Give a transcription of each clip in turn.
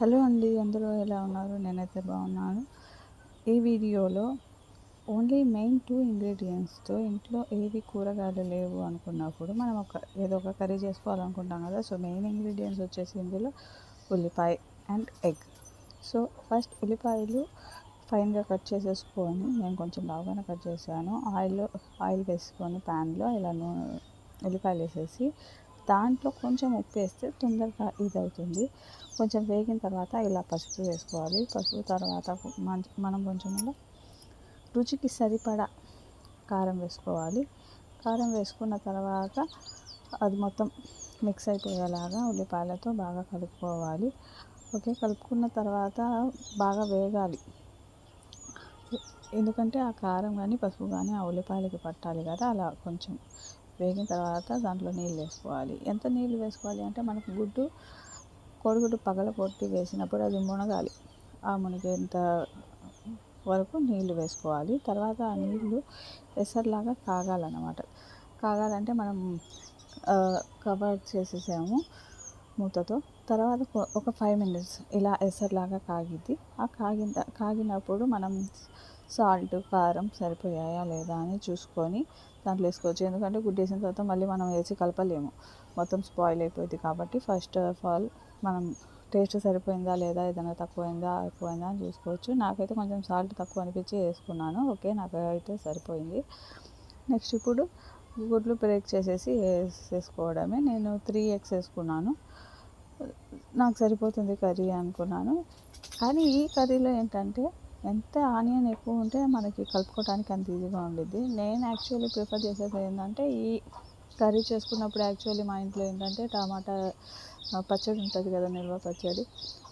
Hello అండి, అందరూ ఎలా ఉన్నారు? నేనైతే బాగున్నాను. ఈ వీడియోలో ఓన్లీ మెయిన్ 2 ఇంగ్రీడియెంట్స్‌తో ఇంట్లో ఏవి కూరగాయలు లేవు అనుకున్నప్పుడు మనం ఏదో ఒక కర్రీ చేసుకోవాలనుకుంటాం కదా! సో, మెయిన్ ఇంగ్రీడియెంట్స్ వచ్చేసి ఇందులో ఉల్లిపాయ అండ్ ఎగ్. సో, ఫస్ట్ ఉల్లిపాయలు ఫైన్‌గా కట్ చేసేసుకొని, నేను కొంచెం లావుగానే కట్ చేశాను. ఆయిల్ వేసుకొని ప్యాన్‌లో ఇలా ఉల్లిపాయలు వేసేసి దాంట్లో కొంచెం ఉప్పు వేస్తే తొందరగా ఇదవుతుంది. కొంచెం వేగిన తర్వాత ఇలా పసుపు వేసుకోవాలి. పసుపు తర్వాత మనం కొంచెం రుచికి సరిపడా కారం వేసుకోవాలి. కారం వేసుకున్న తర్వాత అది మొత్తం మిక్స్ అయిపోయేలాగా ఉల్లిపాయలతో బాగా కలుపుకోవాలి. ఓకే, కలుపుకున్న తర్వాత బాగా వేగాలి. ఎందుకంటే ఆ కారం కానీ పసుపు కానీ ఆ ఉల్లిపాయలకి పట్టాలి కదా. అలా కొంచెం వేగిన తర్వాత దాంట్లో నీళ్ళు వేసుకోవాలి. ఎంత నీళ్ళు వేసుకోవాలి అంటే మనకు కోడిగుడ్డు పగలగొట్టి వేసినప్పుడు అది మునగాలి. ఆ మునిగేంత వరకు నీళ్ళు వేసుకోవాలి. తర్వాత ఆ నీళ్ళు ఎసరులాగా కాగాలన్నమాట. కాగాలంటే మనం కవర్ చేసేసాము మూతతో. తర్వాత ఒక 5 మినిట్స్ ఇలా ఎసరులాగా కాగిద్ది. కాగినప్పుడు మనం సాల్ట్, కారం సరిపోయాయా లేదా అని చూసుకొని దాంట్లో వేసుకోవచ్చు. ఎందుకంటే గుడ్డు వేసిన తర్వాత మళ్ళీ మనం వేసి కలపలేము, మొత్తం స్పాయిల్ అయిపోయింది. కాబట్టి ఫస్ట్ ఆఫ్ ఆల్ మనం టేస్ట్ సరిపోయిందా లేదా, ఏదైనా తక్కువైందా ఎక్కువైందా అని చూసుకోవచ్చు. నాకైతే కొంచెం సాల్ట్ తక్కువ అనిపించి వేసుకున్నాను. ఓకే, నాకైతే సరిపోయింది. నెక్స్ట్ ఇప్పుడు గుడ్లు బ్రేక్ చేసేసి వేసేసుకోవడమే. నేను 3 ఎగ్స్ వేసుకున్నాను. నాకు సరిపోతుంది కర్రీ అనుకున్నాను. కానీ ఈ కర్రీలో ఏంటంటే ఎంత ఆనియన్ ఎక్కువ ఉంటే మనకి కలుపుకోవడానికి అంత ఈజీగా ఉండిద్ది. నేను యాక్చువల్లీ ప్రిఫర్ చేసేది ఏంటంటే ఈ కర్రీ చేసుకున్నప్పుడు యాక్చువల్లీ మా ఇంట్లో ఏంటంటే టమాటా పచ్చడి ఉంటుంది కదా, నిల్వ పచ్చడి,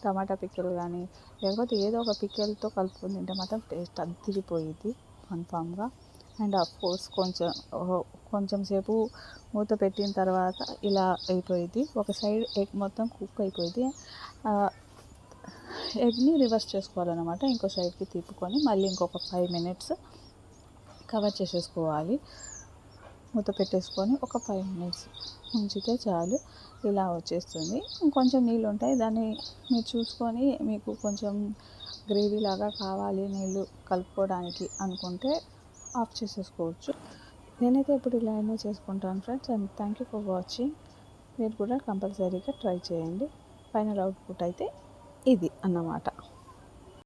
టమాటా పిక్కలు కానీ లేకపోతే ఏదో ఒక పిక్కలతో కలుపుకొని తింటే మాత్రం టేస్ట్ అదిరిపోయిద్ది కన్ఫామ్గా. అండ్ కోర్స్ కొంచెం సేపు మూత పెట్టిన తర్వాత ఇలా అయిపోయింది. ఒక సైడ్ ఎగ్ మొత్తం కుక్ అయిపోయింది. ఎగ్ని రివర్స్ చేసుకోవాలన్నమాట. ఇంకో సైడ్కి తిప్పుకొని మళ్ళీ ఇంకొక 5 మినిట్స్ కవర్ చేసేసుకోవాలి. మూత పెట్టేసుకొని ఒక 5 మినిట్స్ ఉంచితే చాలు, ఇలా వచ్చేస్తుంది. ఇంకొంచెం నీళ్ళు ఉంటాయి, దాన్ని మీరు చూసుకొని మీకు కొంచెం గ్రేవీ లాగా కావాలి నీళ్ళు కలుపుకోవడానికి అనుకుంటే ఆఫ్ చేసేసుకోవచ్చు. నేనైతే ఇప్పుడు ఇలానే చేసుకుంటాను friends. And thank you for watching. మీరు కూడా కంపల్సరీగా ట్రై చేయండి. ఫైనల్ అవుట్పుట్ అయితే ఇది అన్నమాట.